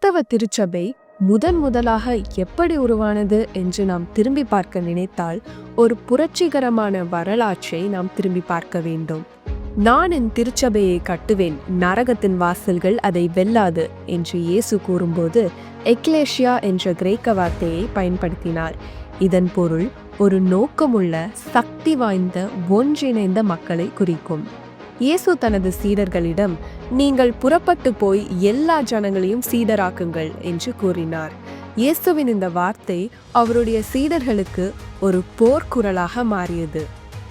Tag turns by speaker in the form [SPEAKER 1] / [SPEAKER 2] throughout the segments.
[SPEAKER 1] கிறிஸ்தவ திருச்சபை முதலாக எப்படி உருவானது என்று நாம் திரும்பி பார்க்க நினைத்தால் ஒரு புரட்சிகரமான வரலாற்றை நாம் திரும்பி பார்க்க வேண்டும். நான் என் திருச்சபையை கட்டுவேன், நரகத்தின் வாசல்கள் அதை வெல்லாது என்று இயேசு கூறும்போது எக்லேசியா என்ற கிரேக்க வார்த்தையை பயன்படுத்தினார். இதன் பொருள் ஒரு நோக்கமுள்ள, சக்தி வாய்ந்த, ஒன்றிணைந்த மக்களை குறிக்கும். இயேசு தனது சீடர்களிடம், நீங்கள் புறப்பட்டு போய் எல்லா ஜனங்களையும் சீடராக்குங்கள் என்று கூறினார். இயேசுவின் இந்த வார்த்தை அவருடைய சீடர்களுக்கு ஒரு போர்க்குரலாக மாறியது.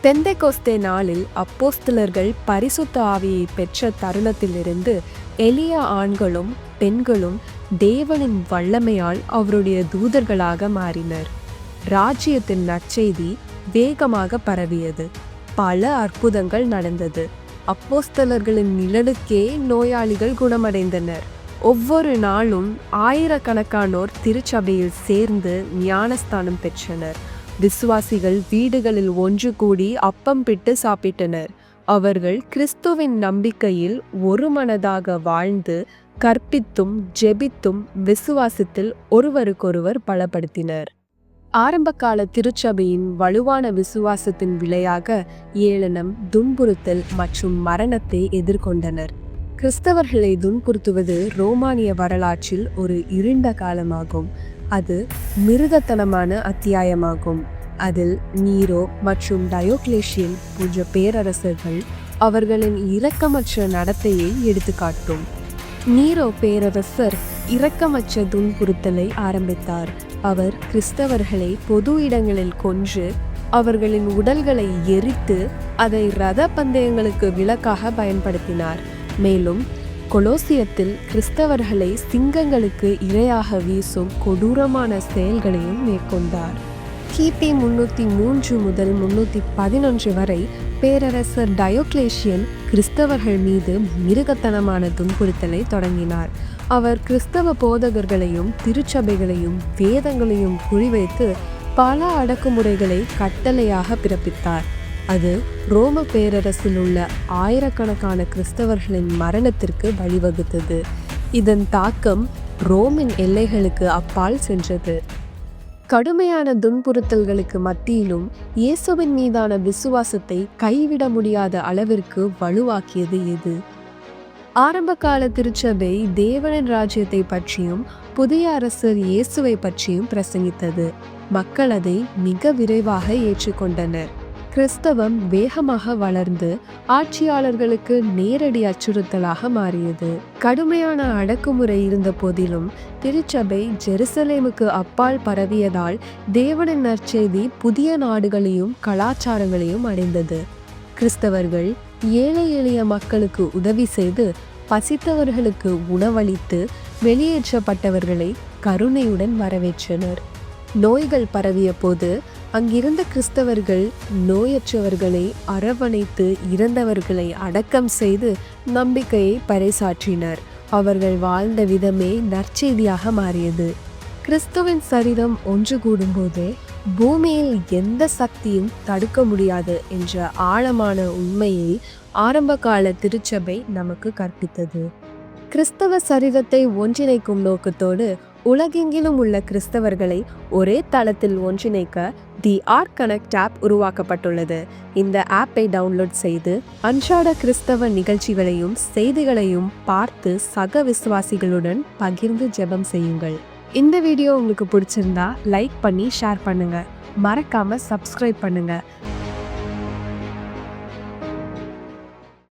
[SPEAKER 1] பெந்தெகோஸ்தே நாளில் அப்போஸ்தலர்கள் பரிசுத்த ஆவியை பெற்ற தருணத்திலிருந்து எளிய ஆண்களும் பெண்களும் தேவனின் வல்லமையால் அவருடைய தூதர்களாக மாறினர். ராஜ்யத்தின் நற்செய்தி வேகமாக பரவியது. பல அற்புதங்கள் நடந்தது. அப்போஸ்தலர்களின் நிழலுக்கே நோயாளிகள் குணமடைந்தனர். ஒவ்வொரு நாளும் ஆயிரக்கணக்கானோர் திருச்சபையில் சேர்ந்து ஞானஸ்தானம் பெற்றனர். விசுவாசிகள் வீடுகளில் ஒன்று கூடி அப்பம் பிட்டு சாப்பிட்டனர். அவர்கள் கிறிஸ்துவின் நம்பிக்கையில் ஒருமனதாக வாழ்ந்து கற்பித்தும் ஜெபித்தும் விசுவாசத்தில் ஒருவருக்கொருவர் பலப்படுத்தினர். ஆரம்பகால திருச்சபையின் வலுவான விசுவாசத்தின் விளையாக ஏளனம், துன்புறுத்தல் மற்றும் மரணத்தை எதிர்கொண்டனர். கிறிஸ்தவர்களை துன்புறுத்துவது ரோமானிய வரலாற்றில் ஒரு இருண்ட காலமாகும். அது மிருகத்தனமான அத்தியாயமாகும். அதில் நீரோ மற்றும் டயோக்லேசியன் போன்ற பேரரசர்கள் அவர்களின் இரக்கமற்ற நடத்தையை எடுத்துக்காட்டும். நீரோ பேரரசர் இரக்கமற்ற துன்புறுத்தலை ஆரம்பித்தார். அவர் கிறிஸ்தவர்களை பொது இடங்களில் கொன்று அவர்களின் உடல்களை எரித்து அதை இரத பந்தயங்களுக்கு விலக்காக பயன்படுத்தினார். மேலும் கொலோசியத்தில் கிறிஸ்தவர்களை சிங்கங்களுக்கு இரையாக வீசும் கொடூரமான செயல்களையும் மேற்கொண்டார். கிபி 303 முதல் 311 வரை பேரரசர் டயோக்லேசியன் கிறிஸ்தவர்கள் மீது மிருகத்தனமான துன்புறுத்தலை தொடங்கினார். அவர் கிறிஸ்தவ போதகர்களையும் திருச்சபைகளையும் வேதங்களையும் குறிவைத்து பல அடக்குமுறைகளை கட்டளையாக பிறப்பித்தார். அது ரோம பேரரசில் உள்ள ஆயிரக்கணக்கான கிறிஸ்தவர்களின் மரணத்திற்கு வழிவகுத்தது. இதன் தாக்கம் ரோமின் எல்லைகளுக்கு அப்பால் சென்றது. கடுமையான துன்புறுத்தல்களுக்கு மத்தியிலும் இயேசுவின் மீதான விசுவாசத்தை கைவிட முடியாத அளவிற்கு வலுவாக்கியது எது? ஆரம்பகால திருச்சபை தேவனின் ராஜ்யத்தை பற்றியும் புதிய அரசர் இயேசுவை பற்றியும் பிரசங்கித்தது. மக்கள் அதை மிக விரைவாக ஏற்றுக்கொண்டனர். கிறிஸ்தவம் வேகமாக வளர்ந்து ஆட்சியாளர்களுக்கு நேரடி அச்சுறுத்தலாக மாறியது. கடுமையான அடக்குமுறை இருந்த போதிலும் திருச்சபை ஜெருசலேமுக்கு அப்பால் பரவியதால் தேவனின் நற்செய்தி புதிய நாடுகளையும் கலாச்சாரங்களையும் அடைந்தது. கிறிஸ்தவர்கள் ஏழை எளிய மக்களுக்கு உதவி செய்து, பசித்தவர்களுக்கு உணவளித்து, வெளியேற்றப்பட்டவர்களை கருணையுடன் வரவேற்றனர். நோய்கள் பரவிய போது அங்கிருந்த கிறிஸ்தவர்கள் நோயற்றவர்களை அரவணைத்து இறந்தவர்களை அடக்கம் செய்து நம்பிக்கையை பறைசாற்றினர். அவர்கள் வாழ்ந்த விதமே நற்செய்தியாக மாறியது. கிறிஸ்துவின் சரீரம் ஒன்று கூடும்போது பூமியில் எந்த சக்தியும் தடுக்க முடியாது என்ற ஆழமான உண்மையை ஆரம்பகால திருச்சபை நமக்கு கற்பித்தது. கிறிஸ்தவ சரீரத்தை ஒன்றிணைக்கும் நோக்கத்தோடு உலகெங்கிலும் உள்ள கிறிஸ்தவர்களை ஒரே தளத்தில் ஒன்றிணைக்க தி ஆர்க் கனெக்ட் ஆப் உருவாக்கப்பட்டுள்ளது. இந்த ஆப்பை டவுன்லோட் செய்து அன்றாட கிறிஸ்தவ நிகழ்ச்சிகளையும் செய்திகளையும் பார்த்து சக விசுவாசிகளுடன் பகிர்ந்து ஜெபம் செய்யுங்கள். இந்த வீடியோ உங்களுக்கு பிடிச்சிருந்தா லைக் பண்ணி ஷேர் பண்ணுங்க. மறக்காம சப்ஸ்கிரைப் பண்ணுங்க.